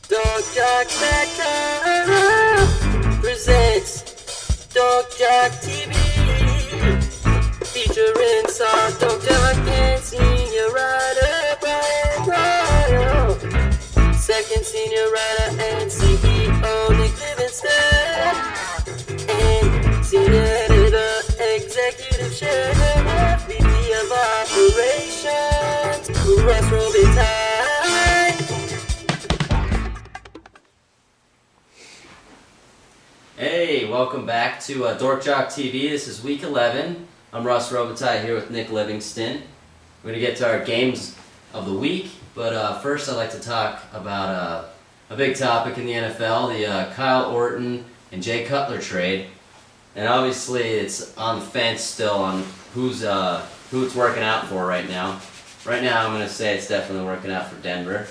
Dorkjock.com presents Dorkjock TV, featuring Czar Dorkjock and senior writer Bryan Doyle, second senior writer and CEO Nick Livingston, and senior editor, executive chef, VP of operations, Russ Robitaille. Hey, welcome back to Dorkjock TV. This is week 11. I'm Russ Robitaille here with Nick Livingston. We're going to get to our games of the week, but first I'd like to talk about a big topic in the NFL, the Kyle Orton and Jay Cutler trade. And obviously it's on the fence still on who it's working out for right now. Right now I'm going to say it's definitely working out for Denver.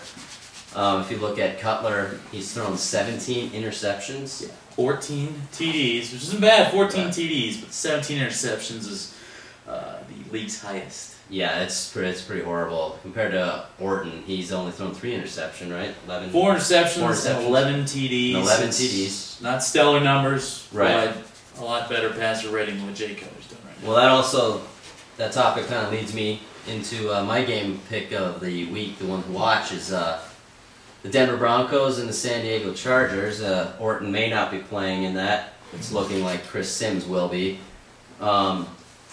If you look at Cutler, he's thrown 17 interceptions. Yeah. 14 TDs, which isn't bad, 14 TDs, but 17 interceptions is the league's highest. Yeah, it's pretty horrible. Compared to Orton, he's only thrown 3 interceptions, right? 11. 4 interceptions, 11 TDs. 11 TDs. Not stellar numbers, right? But a lot better passer rating than what Jay Cutler's done right now. Well, that topic kind of leads me into my game pick of the week. The one to watch is the Denver Broncos and the San Diego Chargers. Orton may not be playing in that. It's looking like Chris Sims will be. I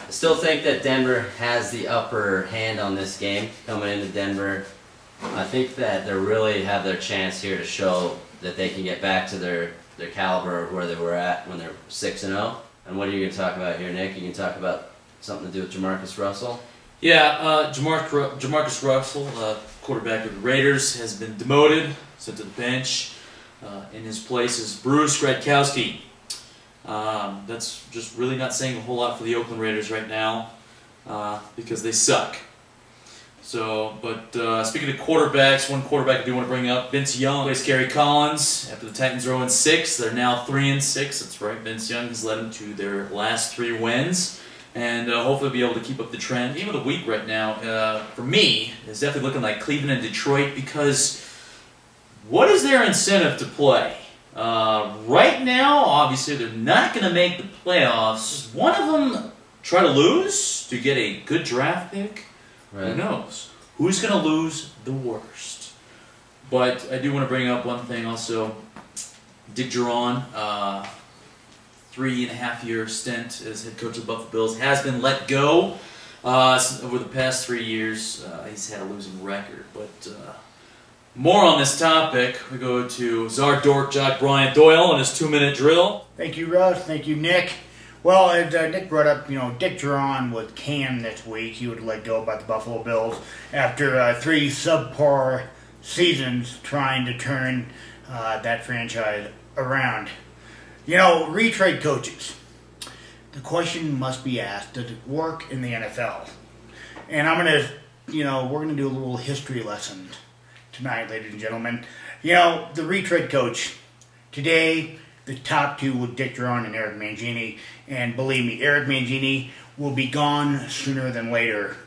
still think that Denver has the upper hand on this game coming into Denver. I think that they really have their chance here to show that they can get back to their caliber of where they were at when they're 6-0. And what are you going to talk about here, Nick? You can talk about something to do with Jamarcus Russell? Yeah, Jamarcus Russell, quarterback of the Raiders, has been demoted, sent to the bench. In his place is Bruce Gradkowski. That's just really not saying a whole lot for the Oakland Raiders right now because they suck. So, but speaking of quarterbacks, one quarterback I do want to bring up, Vince Young plays Gary Collins. After the Titans are 0-6, they're now 3-6. That's right, Vince Young has led them to their last 3 wins. And hopefully be able to keep up the trend. Game of the week right now, for me, is definitely looking like Cleveland and Detroit because what is their incentive to play? Right now, obviously, they're not going to make the playoffs. One of them try to lose to get a good draft pick. Right. Who knows? Who's going to lose the worst? But I do want to bring up one thing also. Dick Duron, 3.5-year stint as head coach of the Buffalo Bills, has been let go over the past 3 years. He's had a losing record. But more on this topic, we go to Czar Dorkjock, Bryan Doyle, and his 2-minute drill. Thank you, Russ. Thank you, Nick. Well, as Nick brought up, Dick Duron was canned this week. He was let go by the Buffalo Bills after 3 subpar seasons trying to turn that franchise around. Retrade coaches. The question must be asked, does it work in the NFL? And I'm going to, we're going to do a little history lesson tonight, ladies and gentlemen. The retread coach. Today, the top 2 were Dick Duron and Eric Mangini. And believe me, Eric Mangini will be gone sooner than later.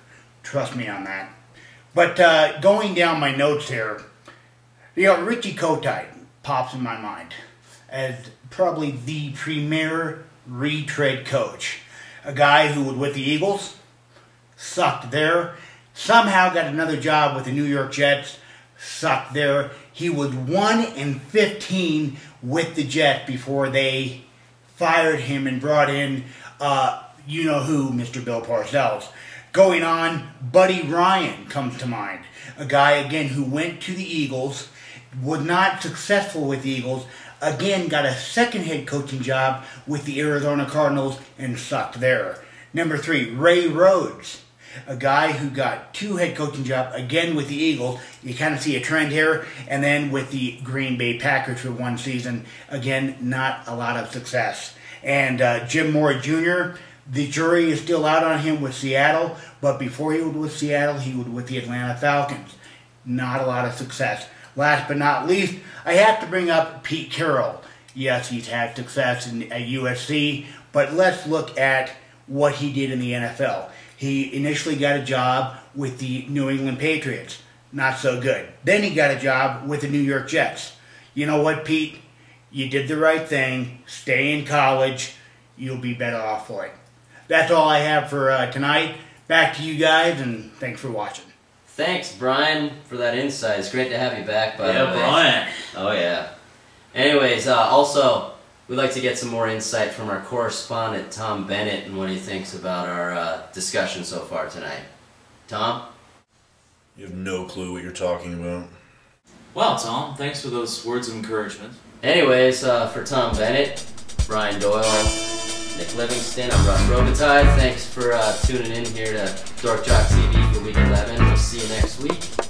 Trust me on that. But going down my notes here, Richie Kotite pops in my mind as probably the premier retread coach. A guy who was with the Eagles, sucked there, somehow got another job with the New York Jets, sucked there. He was 1-15 with the Jets before they fired him and brought in, you-know-who, Mr. Bill Parcells. Going on, Buddy Ryan comes to mind. A guy, again, who went to the Eagles, was not successful with the Eagles, again, got a second head coaching job with the Arizona Cardinals and sucked there. Number 3, Ray Rhodes, a guy who got 2 head coaching jobs, again with the Eagles. You kind of see a trend here. And then with the Green Bay Packers for 1 season. Again, not a lot of success. And Jim Moore Jr., the jury is still out on him with Seattle. But before he was with Seattle, he was with the Atlanta Falcons. Not a lot of success. Last but not least, I have to bring up Pete Carroll. Yes, he's had success at USC, but let's look at what he did in the NFL. He initially got a job with the New England Patriots. Not so good. Then he got a job with the New York Jets. you know what, Pete? You did the right thing. Stay in college. You'll be better off for it. That's all I have for tonight. Back to you guys, and thanks for watching. Thanks, Brian, for that insight. It's great to have you back, by the way. Yeah, Brian. Oh, yeah. Anyways, also, we'd like to get some more insight from our correspondent, Tom Bennett, and what he thinks about our discussion so far tonight. Tom? You have no clue what you're talking about. Well, Tom, thanks for those words of encouragement. Anyways, for Tom Bennett, Bryan Doyle, Nick Livingston, I'm Russ Robitaille. Thanks for tuning in here to Dorkjock TV for Week 11. We'll see you next week.